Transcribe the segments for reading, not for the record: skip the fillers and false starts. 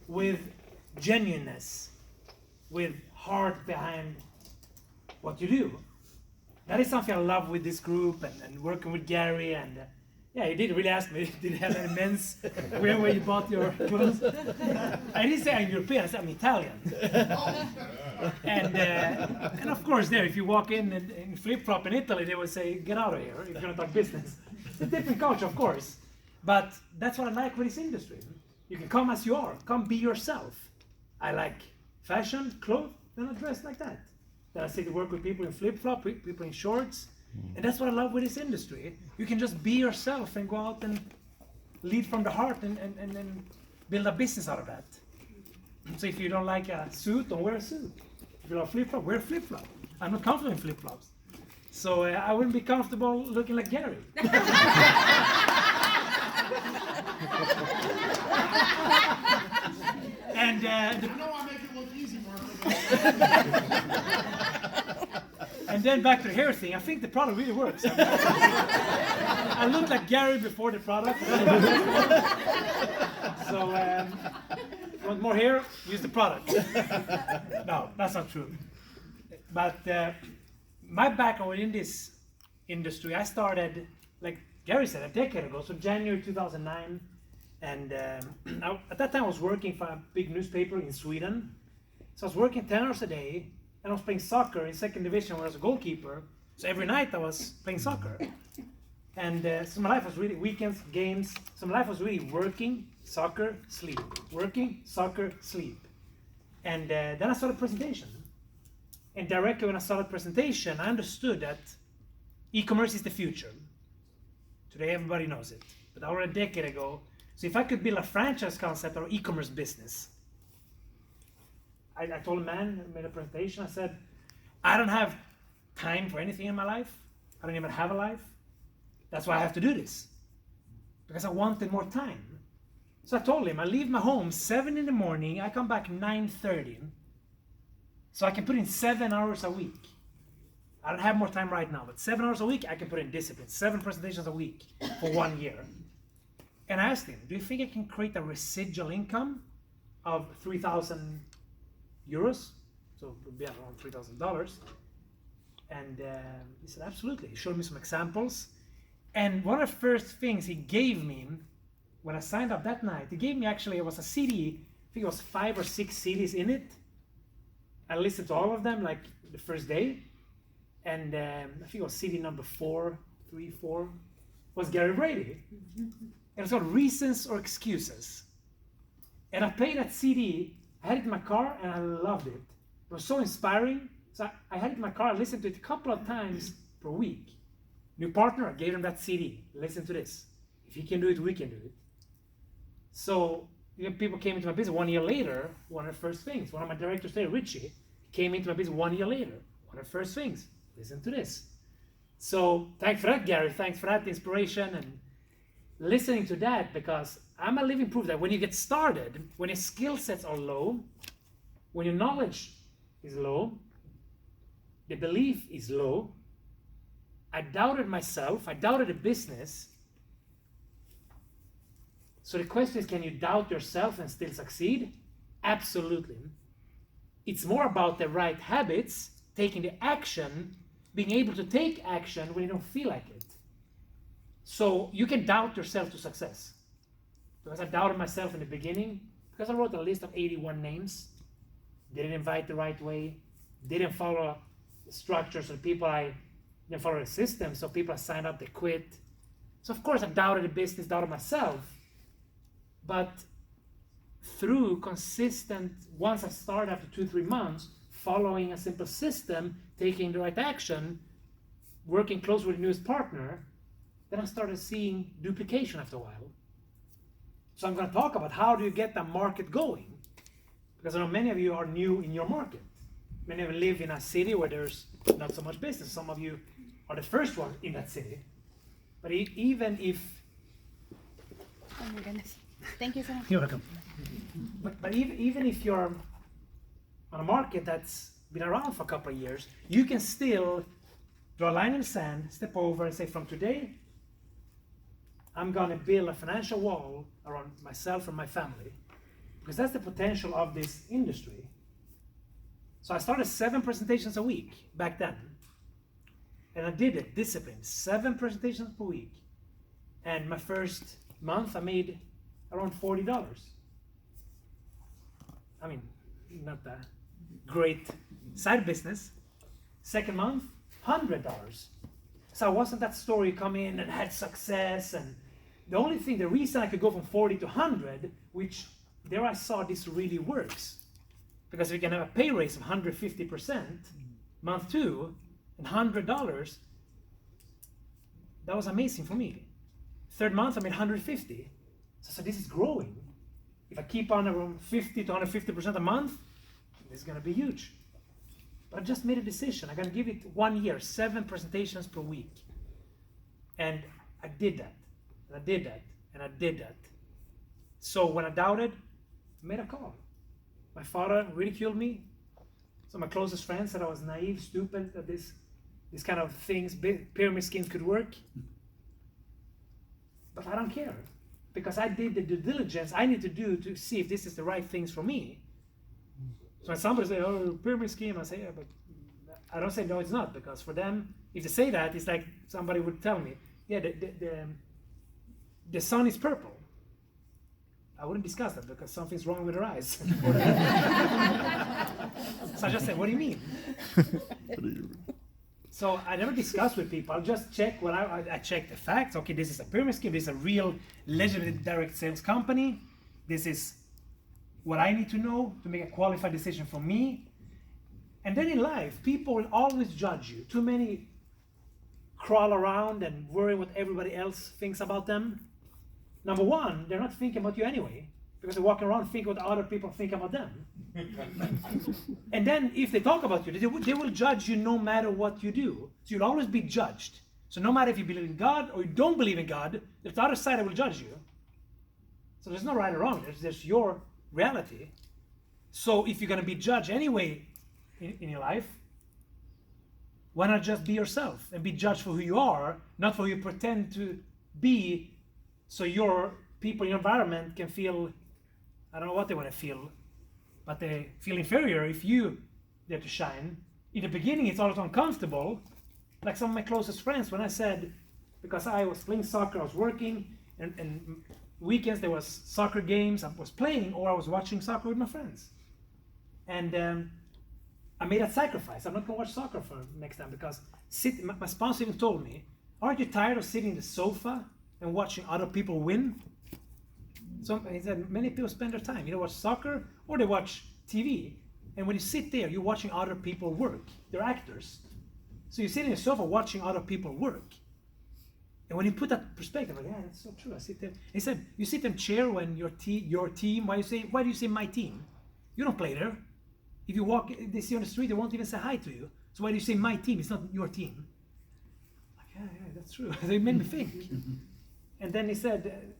with genuineness, with heart behind what you do. That is something I love with this group and working with Gary. And yeah, he did really ask me, did you have any men's where you bought your clothes? I didn't say I'm European, I said I'm Italian. And of course there, if you walk in flip-flop in Italy, they will say, get out of here, if you're gonna talk business. It's a different culture, of course. But that's what I like with this industry. You can come as you are, come be yourself. I like fashion, clothes, then I dress like that. Then I say to work with people in flip-flop, people in shorts. And that's what I love with this industry. You can just be yourself and go out and lead from the heart and build a business out of that. So if you don't like a suit, don't wear a suit. If you like flip-flop, wear flip-flop. I'm not comfortable in flip-flops. So I wouldn't be comfortable looking like Gary. And I make it look easy, Mark. And then back to the hair thing, I think the product really works. I looked like Gary before the product. So, if you want more hair, use the product. No, that's not true. But my background within this industry, I started, like Gary said, a decade ago, so January 2009. And at that time I was working for a big newspaper in Sweden. So I was working 10 hours a day, and I was playing soccer in second division where I was a goalkeeper. So every night I was playing soccer. And so my life was really weekends, games. So my life was really working, soccer, sleep. Working, soccer, sleep. And then I started presentation. And directly when I started presentation, I understood that e-commerce is the future. Today everybody knows it. But already a decade ago, so if I could build a franchise concept or e-commerce business, I told a man, I made a presentation, I said, I don't have time for anything in my life. I don't even have a life. That's why I have to do this. Because I wanted more time. So I told him, I leave my home 7 in the morning, I come back 9:30. So I can put in 7 hours a week. I don't have more time right now, but 7 hours a week, I can put in discipline. 7 presentations a week for 1 year. And I asked him, do you think I can create a residual income of 3,000 euros? So it would be around $3,000. And he said, absolutely. He showed me some examples. And one of the first things he gave me when I signed up that night, he gave me actually, it was a CD, I think it was 5 or 6 CDs in it. I listened to all of them like the first day. And I think it was CD number 4, was Gary Brady. And it's called Reasons or Excuses. And I played that CD, I had it in my car and I loved it. It was so inspiring. So I had it in my car, I listened to it a couple of times per week. New partner, I gave him that CD. Listen to this. If he can do it, we can do it. So people came into my business 1 year later, one of the first things. One of my directors there, Richie, came into my business 1 year later. One of the first things, listen to this. So thanks for that, Gary. Thanks for that inspiration and listening to that, because I'm a living proof that when you get started, when your skill sets are low, when your knowledge is low, the belief is low, I doubted myself, I doubted the business. So the question is, can you doubt yourself and still succeed? Absolutely. It's more about the right habits, taking the action, being able to take action when you don't feel like it. So you can doubt yourself to success. Because I doubted myself in the beginning, because I wrote a list of 81 names, didn't invite the right way, didn't follow the structures of people, I didn't follow the system, so people I signed up, they quit. So of course I doubted the business, doubted myself. But through consistent, once I started after 2-3 months, following a simple system, taking the right action, working close with the newest partner, then I started seeing duplication after a while. So I'm going to talk about how do you get the market going. Because I know many of you are new in your market. Many of you live in a city where there's not so much business. Some of you are the first one in that city. But even if... Oh my goodness. Thank you so much. You're welcome. But even if you're on a market that's been around for a couple of years, you can still draw a line in the sand, step over and say, from today, I'm going to build a financial wall around myself and my family. because that's the potential of this industry. So I started 7 presentations a week back then. And I did it, disciplined, 7 presentations per week. And my first month, I made around $40. I mean, not that great side business. Second month, $100. So I wasn't that story come in and had success. And the reason I could go from 40 to 100, which there I saw this really works. Because if you can have a pay raise of 150%, month 2, and $100, that was amazing for me. Third month, I made 150. So this is growing. If I keep on around 50 to 150% a month, this is going to be huge. But I just made a decision. I'm going to give it 1 year, 7 presentations per week. And I did that. And I did that. And I did that. So when I doubted, I made a call. My father ridiculed me. So my closest friends said I was naive, stupid, that these kind of things, pyramid schemes could work. But I don't care. Because I did the due diligence I need to do to see if this is the right things for me. So when somebody says, oh, pyramid scheme, I say, yeah, but I don't say, no, it's not. Because for them, if they say that, it's like somebody would tell me, yeah, the sun is purple. I wouldn't discuss that because something's wrong with her eyes. So I just said, what do you mean? So I never discuss with people. I'll just check what I check the facts. Okay, this is a pyramid scheme. This is a real legitimate direct sales company. This is what I need to know to make a qualified decision for me. And then in life, people will always judge you. Too many crawl around and worry what everybody else thinks about them. Number one, they're not thinking about you anyway, because they're walking around thinking what other people think about them. And then if they talk about you, they will judge you no matter what you do. So you'll always be judged. So no matter if you believe in God or you don't believe in God, there's the other side that will judge you. So there's no right or wrong. There's your reality. So if you're going to be judged anyway in your life, why not just be yourself and be judged for who you are, not for who you pretend to be, so your people in your environment can feel, I don't know what they want to feel, but they feel inferior if you dare to shine. In the beginning, it's always uncomfortable. Like some of my closest friends, when I said, because I was playing soccer, I was working, and weekends there was soccer games, I was playing, or I was watching soccer with my friends. And I made a sacrifice. I'm not going to watch soccer for next time, because my sponsor even told me, aren't you tired of sitting in the sofa and watching other people win? So he said, many people spend their time, watch soccer or they watch TV. And when you sit there, you're watching other people work. They're actors. So you sit in the sofa watching other people work. And when you put that perspective, like, yeah, that's so true. I sit there. He said, you sit and cheer when your team, why do you say my team? You don't play there. If you walk, they see you on the street, they won't even say hi to you. So why do you say my team? It's not your team. Like, yeah, that's true. They made me think. And then he said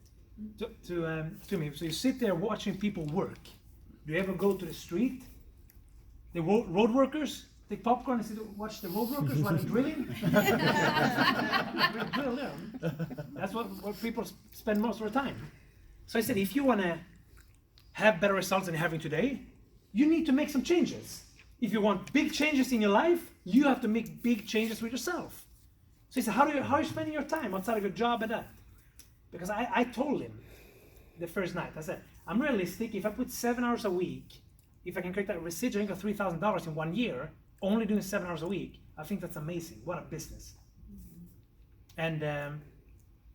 to me, so you sit there watching people work. Do you ever go to the street? The road workers take popcorn and watch the road workers while they're drilling? Drill them. That's what people spend most of their time. So I said, if you want to have better results than you're having today, you need to make some changes. If you want big changes in your life, you have to make big changes with yourself. So he said, how are you spending your time outside of your job and that? Because I told him the first night, I said, I'm realistic. If I put 7 hours a week, if I can create that residual income of $3,000 in 1 year, only doing 7 hours a week, I think that's amazing. What a business. And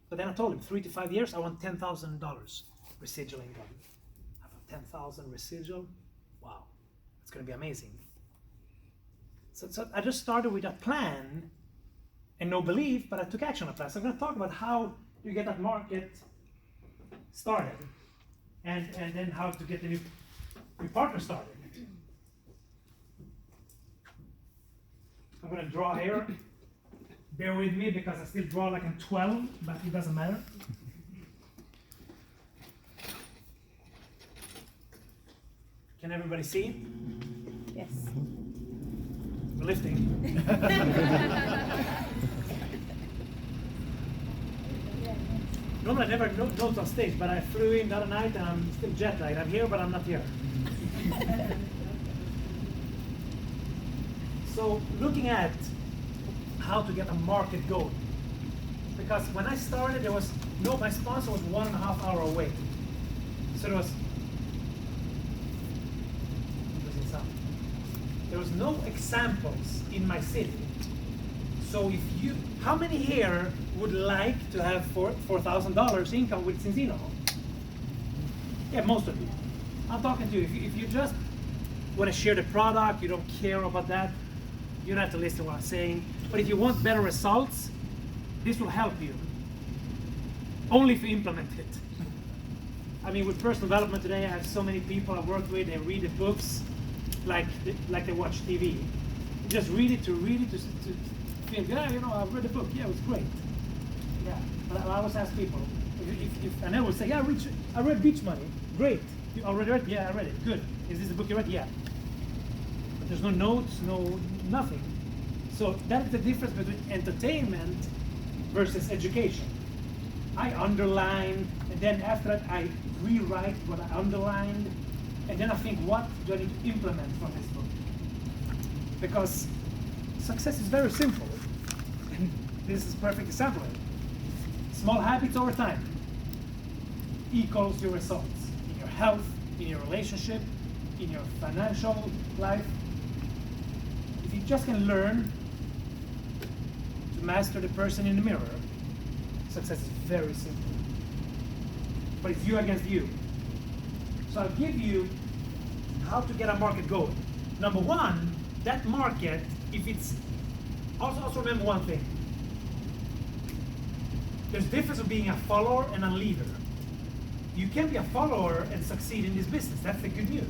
but then I told him, 3 to 5 years, I want $10,000 residual income. I thought, 10,000 residual? Wow, it's going to be amazing. So I just started with a plan and no belief, but I took action on a plan. So I'm going to talk about how you get that market started, and then how to get the new partner started. I'm going to draw here. Bear with me because I still draw like I'm 12, but it doesn't matter. Can everybody see? Yes. We're lifting. Normally I never note on stage, but I flew in the other night and I'm still jet lagged. I'm here, but I'm not here. So looking at how to get a market going. Because when I started, my sponsor was 1.5 hours away. So there was no examples in my city. So how many here would like to have $4,000 income with Zinzino? Yeah, most of you. I'm talking to you. If you just want to share the product, you don't care about that, you don't have to listen to what I'm saying. But if you want better results, this will help you. Only if you implement it. I mean, with personal development today, I have so many people I work with, they read the books like they watch TV. You just read it to feel, yeah, I've read the book, yeah, it was great. Yeah, but I always ask people, and they will say, yeah, I read Beach Money, great. You already read? Yeah, I read it, good. Is this the book you read? Yeah. But there's no notes, nothing. So that's the difference between entertainment versus education. I underline, and then after that I rewrite what I underlined, and then I think, what do I need to implement from this book? Because success is very simple. And this is a perfect example of it. Small habits over time equals your results in your health, in your relationship, in your financial life. If you just can learn to master the person in the mirror, success is very simple. But it's you against you. So I'll give you how to get a market going. Number one, that market, if it's, also remember one thing. There's a difference of being a follower and a leader. You can be a follower and succeed in this business. That's the good news.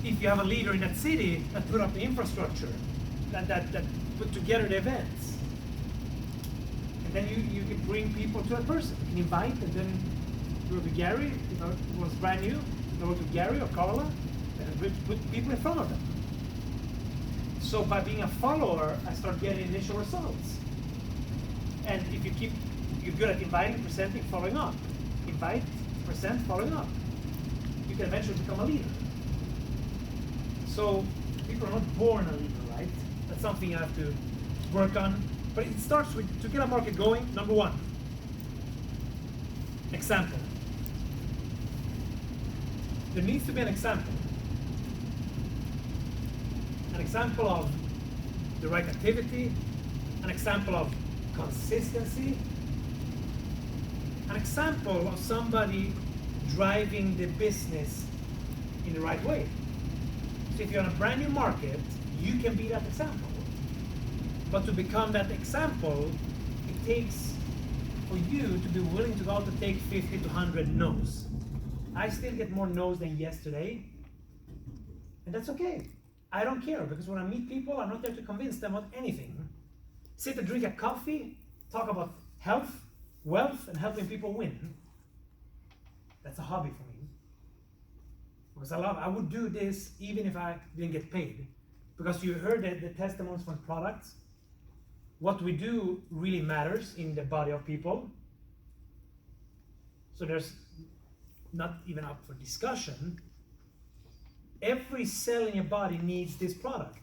If you have a leader in that city that put up the infrastructure, that put together the events, and then you can bring people to a person. You can invite, and then go to Gary, it was brand new, go to Gary or Carla, and put people in front of them. So by being a follower, I start getting initial results. And if you're good at inviting, presenting, following up. Invite, present, following up. You can eventually become a leader. So people are not born a leader, right? That's something you have to work on. But it starts with, to get a market going, number one, example. There needs to be an example. An example of the right activity, an example of consistency, an example of somebody driving the business in the right way. So if you're on a brand new market, you can be that example. But to become that example, it takes for you to be willing to go out to take 50 to 100 no's. I still get more no's than yes today, and that's okay. I don't care, because when I meet people, I'm not there to convince them of anything. Sit and drink a coffee, talk about health, wealth, and helping people win. That's a hobby for me. Because I would do this even if I didn't get paid. Because you heard the testimonies from products. What we do really matters in the body of people. So there's not even up for discussion. Every cell in your body needs this product.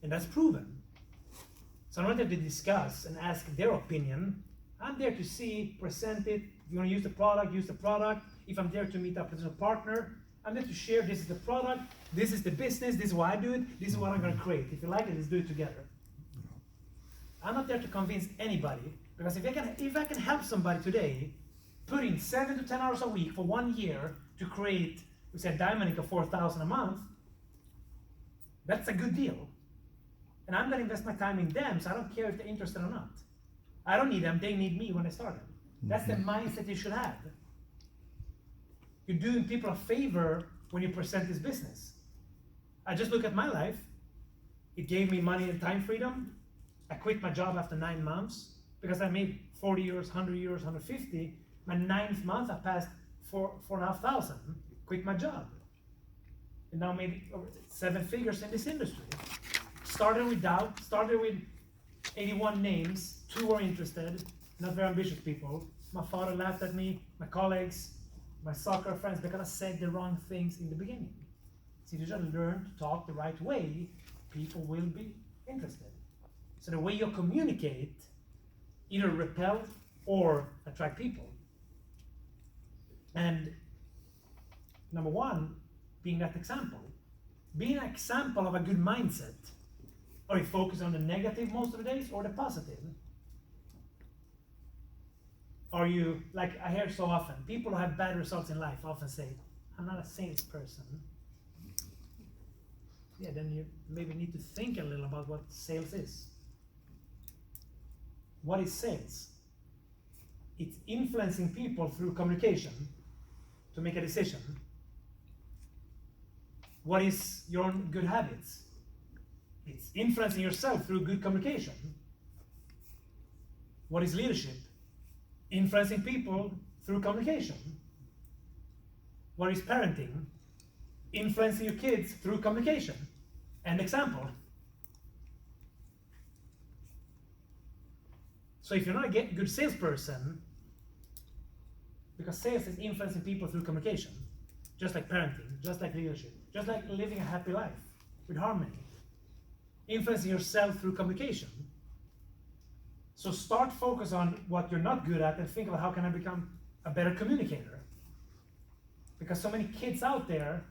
And that's proven. So I'm not there to discuss and ask their opinion. I'm there to see, present it. If you want to use the product, use the product. If I'm there to meet a potential partner, I'm there to share, this is the product, this is the business, this is why I do it, this is what I'm going to create. If you like it, let's do it together. I'm not there to convince anybody, because if I can help somebody today, put in 7 to 10 hours a week for 1 year to create, we said diamond of $4,000 a month, that's a good deal. And I'm going to invest my time in them, so I don't care if they're interested or not. I don't need them, they need me when I started. That's the mindset you should have. You're doing people a favor when you present this business. I just look at my life. It gave me money and time freedom. I quit my job after 9 months because I made 40 euros, 100 euros, 150. My 9th month, I passed 4,500. Quit my job. And now made over 7 figures in this industry. Started with doubt, started with 81 names, 2 were interested, not very ambitious people. My father laughed at me, my colleagues, my soccer friends, because I said the wrong things in the beginning. So if you just learn to talk the right way, people will be interested. So the way you communicate either repel or attract people. And number one, being that example. Being an example of a good mindset. Are you focused on the negative most of the days or the positive? Are you, like I hear so often, people who have bad results in life often say, I'm not a salesperson. Yeah, then you maybe need to think a little about what sales is. What is sales? It's influencing people through communication to make a decision. What is your own good habits? It's influencing yourself through good communication. What is leadership? Influencing people through communication. What is parenting? Influencing your kids through communication and example. So if you're not a good salesperson, because sales is influencing people through communication, just like parenting, just like leadership, just like living a happy life with harmony, influencing yourself through communication. So start focus on what you're not good at and think about how can I become a better communicator. Because so many kids out there,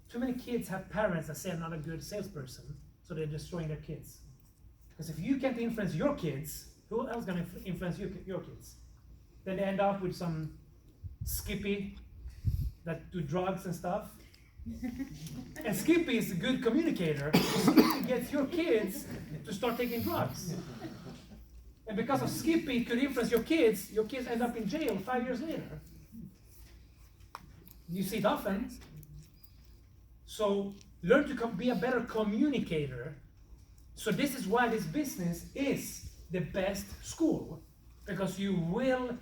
too many kids have parents that say I'm not a good salesperson, so they're destroying their kids. Because if you can't influence your kids, who else is going to influence your kids? Then they end up with some Skippy that do drugs and stuff. And Skippy is a good communicator. Skippy gets your kids to start taking drugs. And because of Skippy could influence your kids end up in jail 5 years later. You see it often. So learn to be a better communicator. So this is why this business is the best school. Because you will,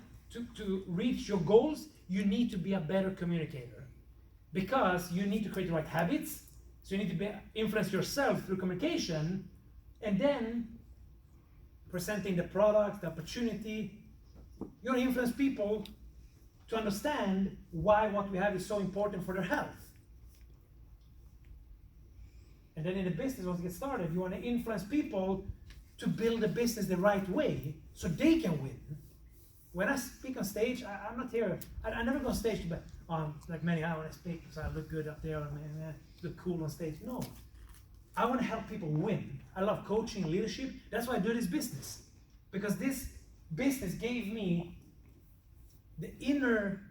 to reach your goals, you need to be a better communicator. Because you need to create the right habits. So you need to influence yourself through communication. And then presenting the product, the opportunity. You're going to influence people to understand why what we have is so important for their health. And then in the business, once you get started, you want to influence people to build the business the right way so they can win. When I speak on stage, I'm not here. I never go on stage to like many. I want to speak because I look good up there and look cool on stage. No. I want to help people win. I love coaching, leadership. That's why I do this business. Because this business gave me the inner,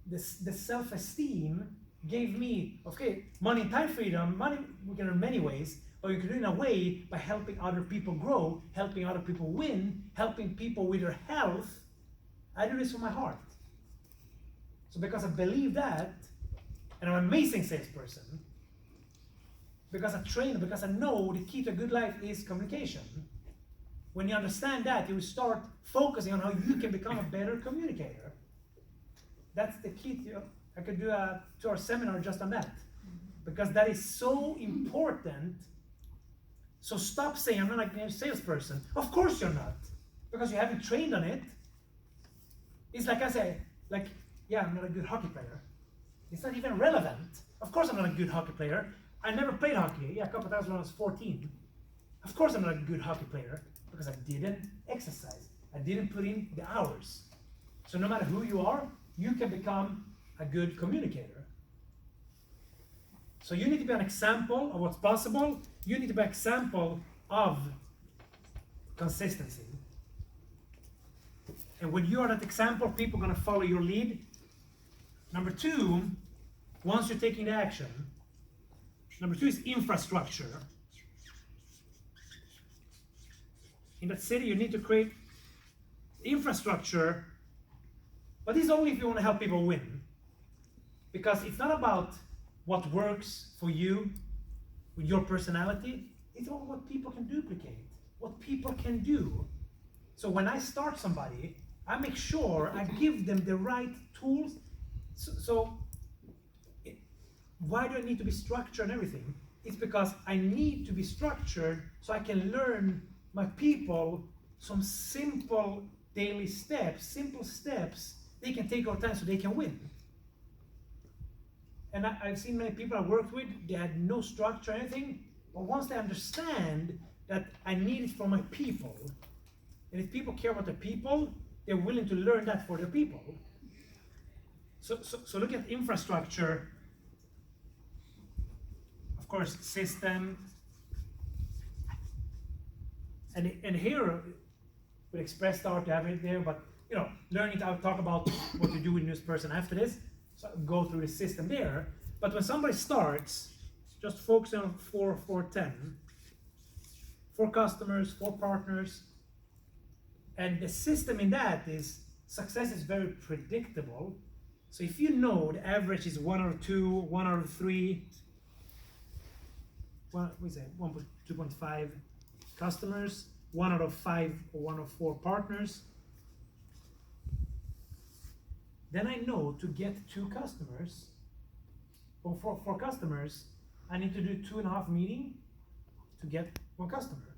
the self-esteem, gave me, okay, money and time freedom. Money we can earn many ways, but you can do it in a way by helping other people grow, helping other people win, helping people with their health. I do this from my heart. So because I believe that, and I'm an amazing salesperson, because I train, because I know the key to a good life is communication. When you understand that, you will start focusing on how you can become a better communicator. That's the key to, I could do a 2-hour seminar just on that. Because that is so important. So stop saying, I'm not a salesperson. Of course you're not. Because you haven't trained on it. It's like I say, like, yeah, I'm not a good hockey player. It's not even relevant. Of course I'm not a good hockey player. I never played hockey. Yeah, a couple times when I was 14. Of course I'm not a good hockey player because I didn't exercise. I didn't put in the hours. So no matter who you are, you can become a good communicator. So you need to be an example of what's possible. You need to be an example of consistency. And when you are that example, people are going to follow your lead. Number 2, once you're taking the action, number 2 is infrastructure. In that city, you need to create infrastructure, but this is only if you want to help people win. Because it's not about what works for you with your personality, it's about what people can duplicate, what people can do. So when I start somebody, I make sure I give them the right tools. Why do I need to be structured and everything? It's because I need to be structured so I can learn my people some simple daily steps, simple steps, they can take over time so they can win. And I've seen many people I worked with, they had no structure or anything, but once they understand that I need it for my people, and if people care about the people, they're willing to learn that for the people. So look at infrastructure, of course, system, and here with Express Start, you have it there, but you know, learning to talk about what you do with this person after this, so go through the system there. But when somebody starts, just focus on 4, 4, 10. 4 customers, 4 partners, and the system in that is success is very predictable. So if you know the average is 1 out of 2, 1 out of 3, 2.5 customers, 1 out of 5 or 1 out of 4 partners, then I know to get 2 customers, or 4 customers, I need to do 2.5 meetings to get 1 customer.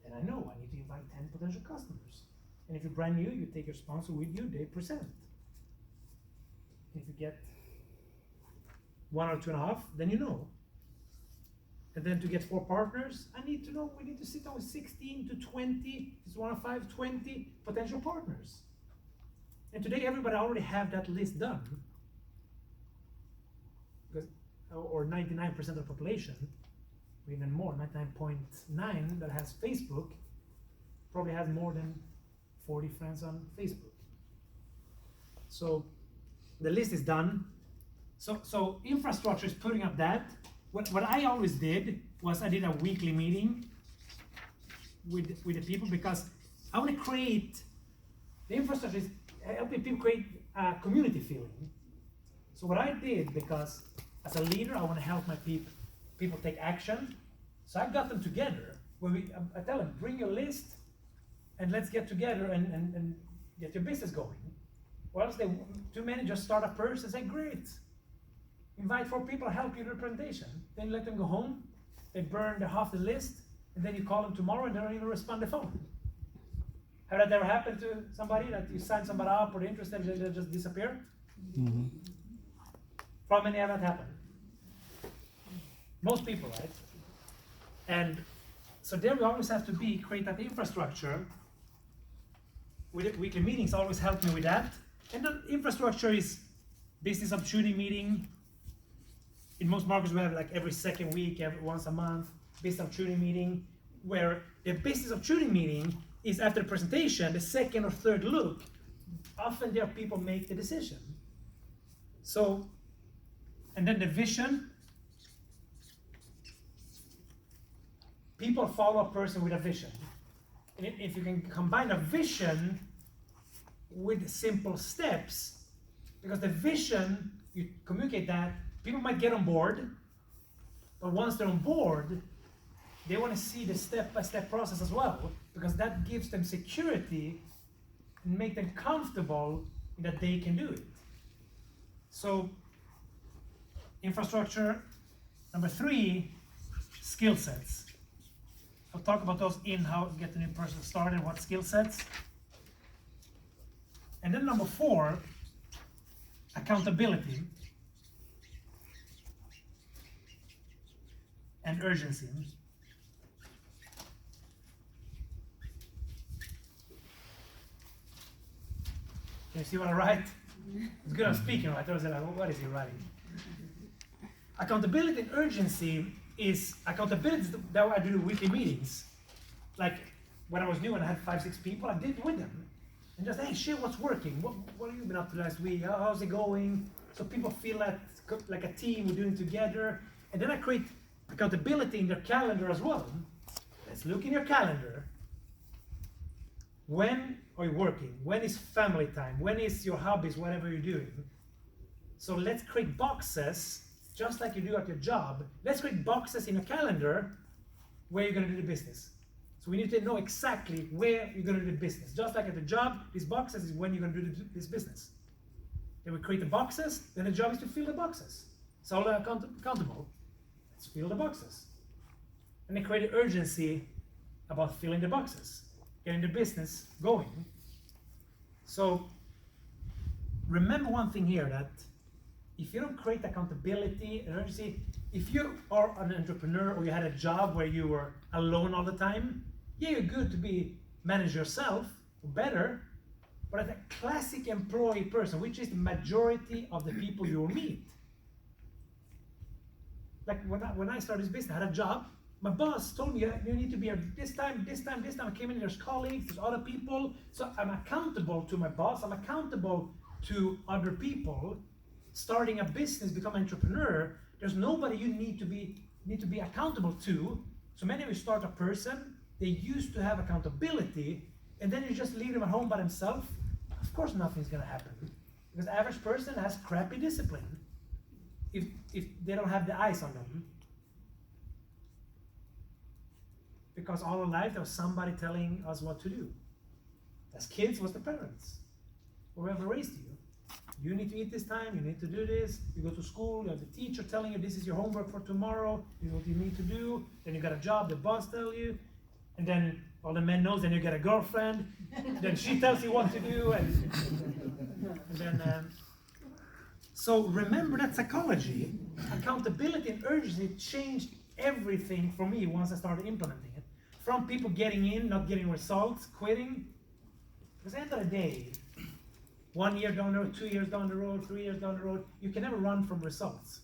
Then I know I need to invite 10 potential customers. And if you're brand new, you take your sponsor with you, they present. If you get 1 or 2.5, then you know. And then to get 4 partners, I need to know we need to sit down with 16 to 20, it's 1 of 5, 20 potential partners. And today everybody already have that list done. Because, or 99% of the population, or even more, 99.9 that has Facebook, probably has more than 40 friends on Facebook. So the list is done. So infrastructure is putting up that. What I always did was I did a weekly meeting with the people because I want to create, the infrastructure is helping people create a community feeling. So what I did, because as a leader I want to help my people take action, so I got them together where I tell them, bring your list and let's get together and get your business going. Or else too many just start up first and say, great, invite 4 people, help you with the presentation. Then let them go home, they burn half the list, and then you call them tomorrow and they don't even respond to the phone. Have that ever happened to somebody, that you sign somebody up or they're interested and they just disappear? Mm-hmm. How many have that happened? Most people, right? And so there we always have to create that infrastructure. With weekly meetings always help me with that. And the infrastructure is business opportunity meeting. In most markets we have like every second week, once a month, business opportunity meeting, where the business opportunity meeting is after the presentation, the second or third look. Often there people make the decision. So, and then the vision. People follow a person with a vision. And if you can combine a vision with simple steps, because the vision, you communicate that, people might get on board, but once they're on board, they want to see the step-by-step process as well, because that gives them security and make them comfortable that they can do it. So, infrastructure. Number 3, skill sets. I'll talk about those in how to get the new person started, what skill sets. And then number 4, accountability and urgency. Can you see what I write? It's good I'm speaking, right? I was like, what is he writing? Accountability and urgency is accountability is that I do weekly meetings. Like when I was new and I had 5, 6 people, I did it with them. And just, hey, share what's working. What have you been up to last week? How's it going? So people feel like a team, we're doing it together. And then I create accountability in their calendar as well. Let's look in your calendar. When are you working? When is family time? When is your hobbies, whatever you're doing? So let's create boxes, just like you do at your job. Let's create boxes in a calendar where you're going to do the business. So we need to know exactly where you're going to do the business. Just like at the job, these boxes is when you're going to do this business. Then we create the boxes, then the job is to fill the boxes. It's all accountable. Let's fill the boxes. And then create an urgency about filling the boxes, getting the business going. So remember one thing here, that if you don't create accountability and urgency, if you are an entrepreneur or you had a job where you were alone all the time, yeah, you're good to be manage yourself or better, but as a classic employee person, which is the majority of the people you will meet. Like when I started this business, I had a job. My boss told me you need to be here this time, this time, this time. I came in, there's colleagues, there's other people. So I'm accountable to my boss, I'm accountable to other people. Starting a business, become an entrepreneur, there's nobody you need to be accountable to. So many of you start a person, they used to have accountability, and then you just leave them at home by themselves. Of course nothing's gonna happen. Because the average person has crappy discipline if they don't have the eyes on them. Because all our life there was somebody telling us what to do. As kids, was the parents, whoever raised you. You need to eat this time, you need to do this, you go to school, you have the teacher telling you this is your homework for tomorrow, this is what you need to do, then you got a job, the boss tells you, and then all the men knows, then you get a girlfriend, then she tells you what to do, and then, so remember that psychology, accountability and urgency changed everything for me once I started implementing it. From people getting in, not getting results, quitting, because at the end of the day, 1 year down the road, 2 years down the road, 3 years down the road, you can never run from results.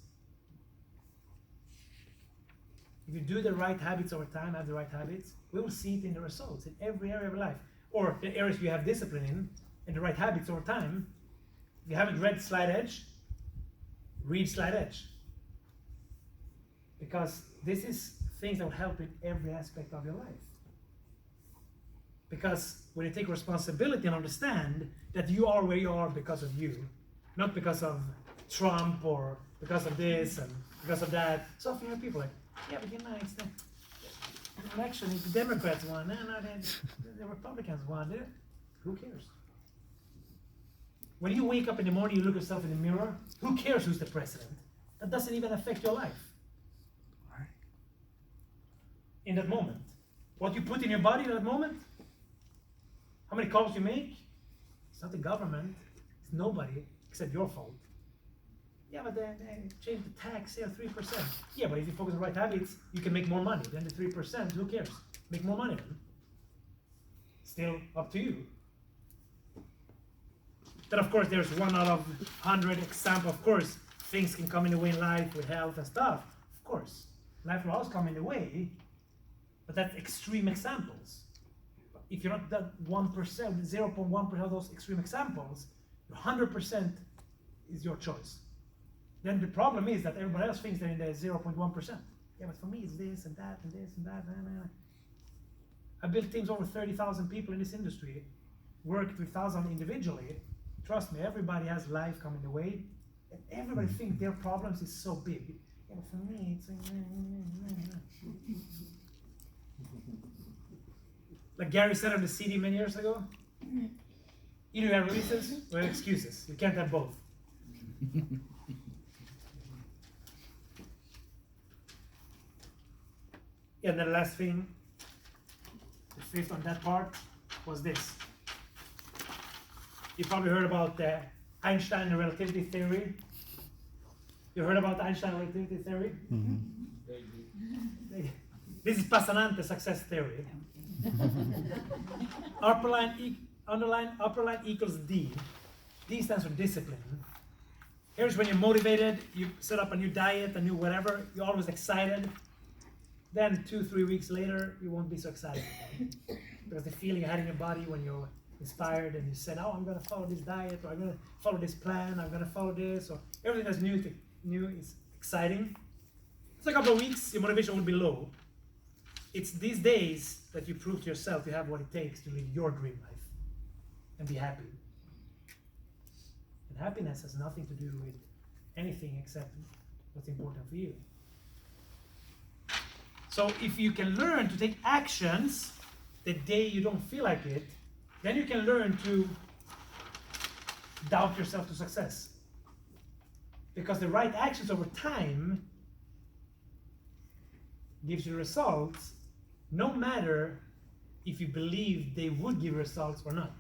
If you do the right habits over time, have the right habits, we will see it in the results in every area of life. Or the areas you have discipline in, and the right habits over time. If you haven't read Slide Edge, read Slide Edge. Because this is things that will help in every aspect of your life. Because when you take responsibility and understand that you are where you are because of you, not because of Trump or because of this and because of that. So often you have people like, yeah, but it's the election, the Democrats won, no, the Republicans won. Who cares? When you wake up in the morning, you look yourself in the mirror, who cares who's the president? That doesn't even affect your life. In that moment. What you put in your body in that moment, how many calls you make, it's not the government, it's nobody except your fault. Yeah, but they changed the tax here 3%. Yeah, but if you focus on the right habits, you can make more money than the 3%. Who cares? Make more money then. Still up to you. Then of course there's 1 out of 100 example. Of course, things can come in the way in life with health and stuff. Of course, life will always come in the way, but that's extreme examples. If you're not that 1%, 0.1% of those extreme examples, 100% is your choice. Then the problem is that everybody else thinks they're in the 0.1%. Yeah, but for me it's this and that and this and that. I built teams over 30,000 people in this industry, worked with 1,000 individually. Trust me, everybody has life coming the way, and everybody thinks their problems is so big. Yeah, but for me it's like Gary said on the CD many years ago, either you have reasons or excuses. You can't have both. Yeah, and the last thing, the fifth on that part, was this. You probably heard about the Einstein relativity theory. You heard about the Einstein relativity theory? Mm-hmm. This is Passanante success theory. Upper line equals D. D stands for discipline. Here's when you're motivated, you set up a new diet, a new whatever, you're always excited. Then 2-3 weeks later, you won't be so excited about it. Because the feeling you had in your body when you're inspired and you said, oh, I'm going to follow this diet, or I'm going to follow this plan, I'm going to follow this, or everything that's new is exciting. It's a couple of weeks, your motivation will be low. It's these days that you prove to yourself you have what it takes to live your dream life and be happy. And happiness has nothing to do with anything except what's important for you. So if you can learn to take actions the day you don't feel like it, then you can learn to doubt yourself to success. Because the right actions over time gives you results, no matter if you believe they would give results or not.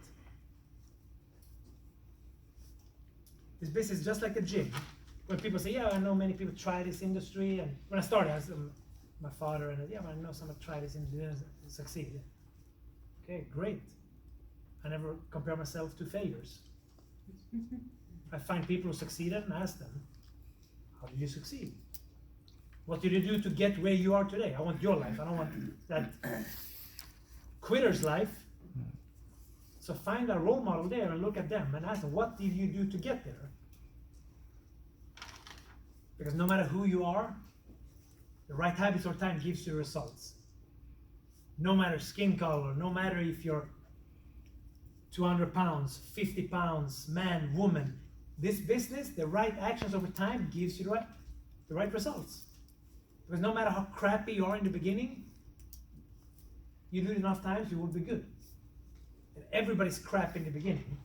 This business is just like the gym. When people say, yeah, I know many people try this industry, and when I started, I was, my father, and yeah, I know someone tried this industry and succeed. Okay, great. I never compare myself to failures. I find people who succeeded and ask them, how did you succeed? What did you do to get where you are today? I want your life. I don't want that quitter's life. So find a role model there and look at them and ask them, what did you do to get there? Because no matter who you are, the right habits over time gives you results. No matter skin color, no matter if you're 200 pounds, 50 pounds, man, woman, this business, the right actions over time gives you the right results. Because no matter how crappy you are in the beginning, you do it enough times, you will be good. And everybody's crap in the beginning.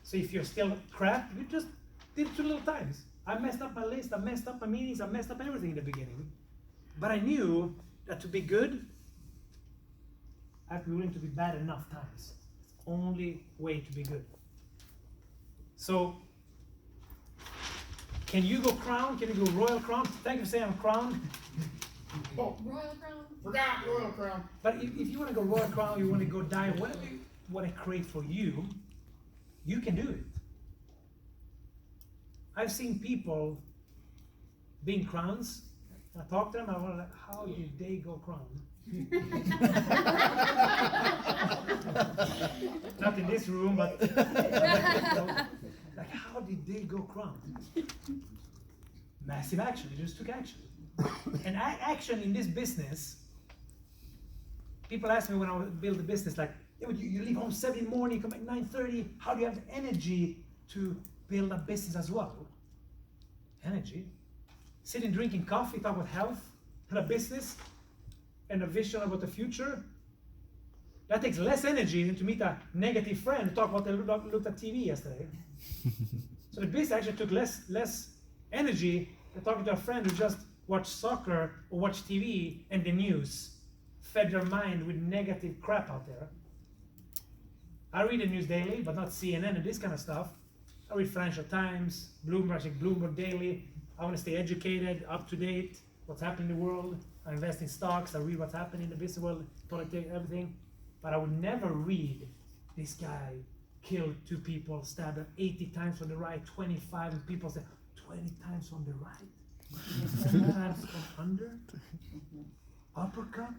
So if you're still crap, you just did it 2 little times. I messed up my list, I messed up my meetings, I messed up everything in the beginning. But I knew that to be good, I have to be willing to be bad enough times. It's the only way to be good. So, can you go crown? Can you go royal crown? Thank you for saying I'm crown. Oh, Royal crown. forgot royal crown. But if you want to go royal crown, you want to go diamond, whatever you want to create for you, you can do it. I've seen people being crowns. I talk to them, I wonder, how did they go crown? Not in this room, but like, how did they go crown? Massive action. They just took action. And action in this business, people ask me when I build a business, like, yeah, but you leave home 7 in the morning, you come back 9:30. How do you have the energy to build a business as well? Energy. Sitting drinking coffee, talk about health and a business and a vision about the future. That takes less energy than to meet a negative friend and talk about they looked at TV yesterday. So the business actually took less energy than talking to a friend who just watched soccer or watched TV and the news, fed their mind with negative crap out there. I read the news daily, but not CNN and this kind of stuff. I read Financial Times, Bloomberg, I think Bloomberg Daily. I want to stay educated, up to date, what's happening in the world. I invest in stocks, I read what's happening in the business world, politics, everything. But I would never read this guy killed 2 people, stabbed her 80 times on the right, 25, and people say, 20 times on the right, 20 times on under, uppercut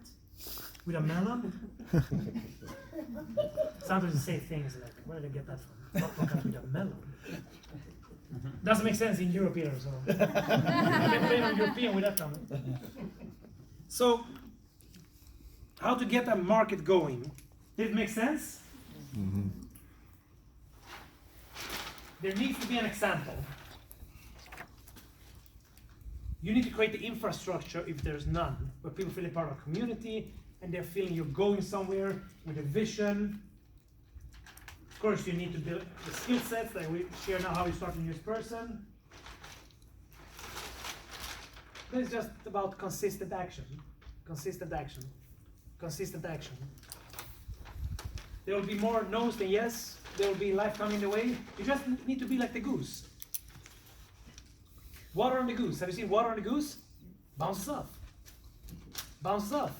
with a melon. Sometimes you say things like, where did I get that from? Uppercut with a melon. Doesn't make sense in Europe either, so I can blame on European with that comment. So, how to get a market going? Did it make sense? Mm-hmm. There needs to be an example. You need to create the infrastructure if there's none, where people feel a part of a community and they're feeling you're going somewhere with a vision. Of course, you need to build the skill sets that we share now, how you start a new person. But it's just about consistent action. Consistent action. Consistent action. There will be more no's than yes. There will be life coming the way. You just need to be like the goose. Water on the goose. Have you seen water on the goose? Bounces off. Bounces off.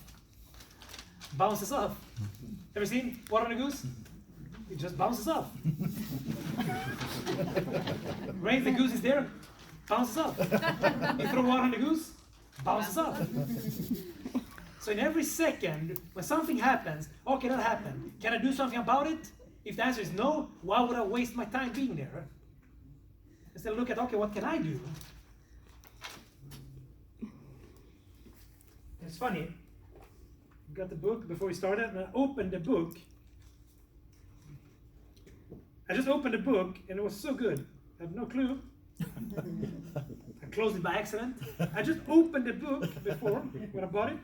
Bounces off. Have you seen water on the goose? It just bounces off. Rains, the goose is there, bounces off. You throw water on the goose, bounces off. So in every second, when something happens, okay, that happened. Can I do something about it? If the answer is no, why would I waste my time being there? Instead look at, okay, what can I do? It's funny. Got the book before we started, and I opened the book. I just opened the book, and it was so good. I have no clue. I closed it by accident. I just opened the book before, when I bought it,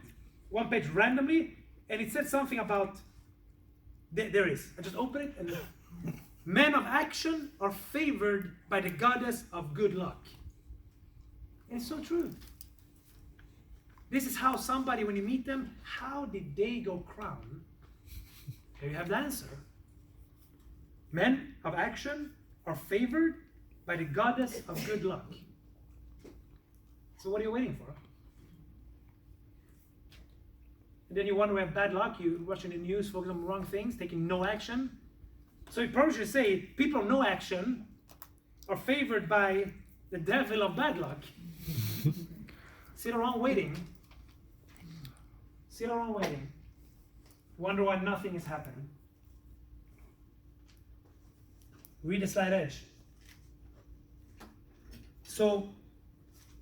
one page randomly, and it said something about, there it is. I just opened it, and men of action are favored by the goddess of good luck. And it's so true. This is how somebody, when you meet them, how did they go crown? There you have the answer. Men of action are favored by the goddess of good luck. So what are you waiting for? And then you wonder why you have bad luck, you're watching the news, focusing on the wrong things, taking no action. So you probably should say, people of no action are favored by the devil of bad luck. Sit around waiting. Sit around waiting. Wonder why nothing is happening. Read the slide edge. So,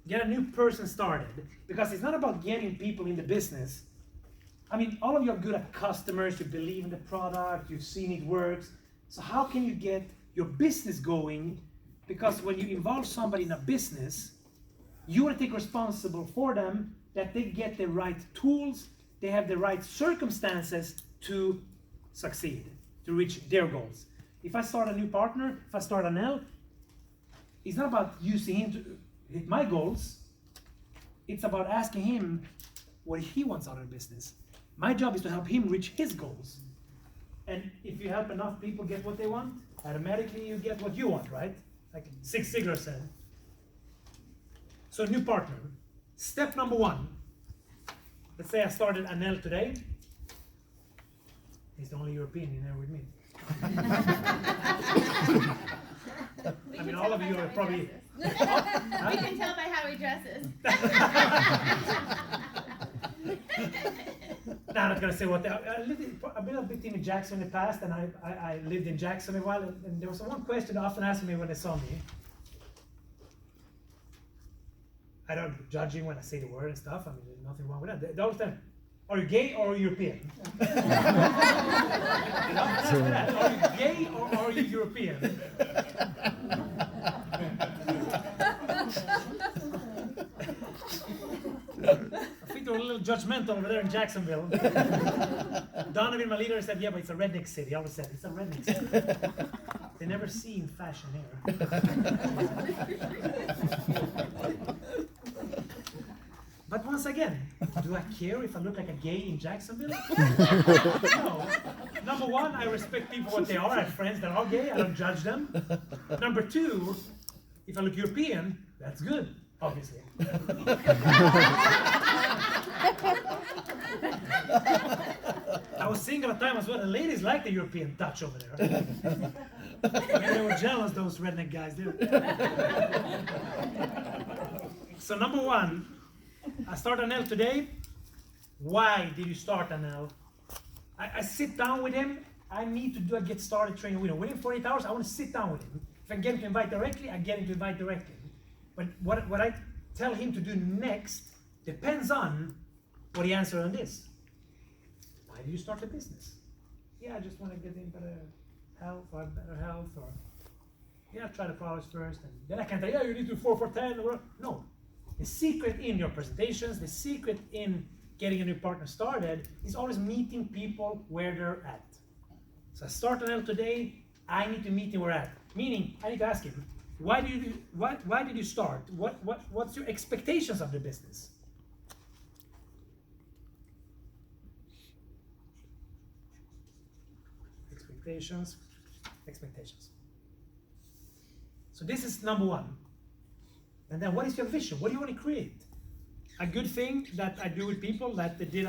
get a new person started. Because it's not about getting people in the business. I mean, all of you are good at customers, you believe in the product, you've seen it works. So how can you get your business going? Because when you involve somebody in a business, you want to take responsible for them, that they get the right tools, they have the right circumstances to succeed, to reach their goals. If I start a new partner, if I start an L, it's not about using him to hit my goals. It's about asking him what he wants out of the business. My job is to help him reach his goals. And if you help enough people get what they want, automatically you get what you want, right? Like Zig Ziglar said. So new partner. Step number 1. Let's say I started Anel today. He's the only European in there with me. I mean, all of you are probably... We can tell by how he dresses. No, I'm not going to say what I've been a bit in Jackson in the past, and I lived in Jackson a while, and there was one question they often asked me when they saw me. I don't judge him when I say the word and stuff. I mean, there's nothing wrong with that. They always tell me, are you gay or European? They often ask me that. Are you gay or are you European? I think they were a little judgmental over there in Jacksonville. Donovan, my leader, said, yeah, but it's a redneck city. I always said, it's a redneck city. They never seen fashion here. But once again, do I care if I look like a gay in Jacksonville? No. Number 1, I respect people what they are. I have friends that are gay. I don't judge them. Number 2, if I look European, that's good, obviously. I was single at the time as well. The ladies like the European touch over there. Maybe they were jealous, those redneck guys there. So number 1, I start an L today. Why did you start an L? I sit down with him. I need to do a get started training with him. Within 48 hours, I want to sit down with him. If I get him to invite directly, I get him to invite directly. But what I tell him to do next depends on what he answers on this. Why did you start a business? Yeah, I just want to get in better health, or better health, or yeah, try the products first, and then I can tell you, yeah, you need to do 4 for 10. Or no. The secret in your presentations, the secret in getting a new partner started is always meeting people where they're at. So I start an L today, I need to meet him where at. Meaning, I need to ask him, why did you start? What's your expectations of the business? Expectations. So this is number 1. And then what is your vision? What do you want to create? A good thing that I do with people that they did at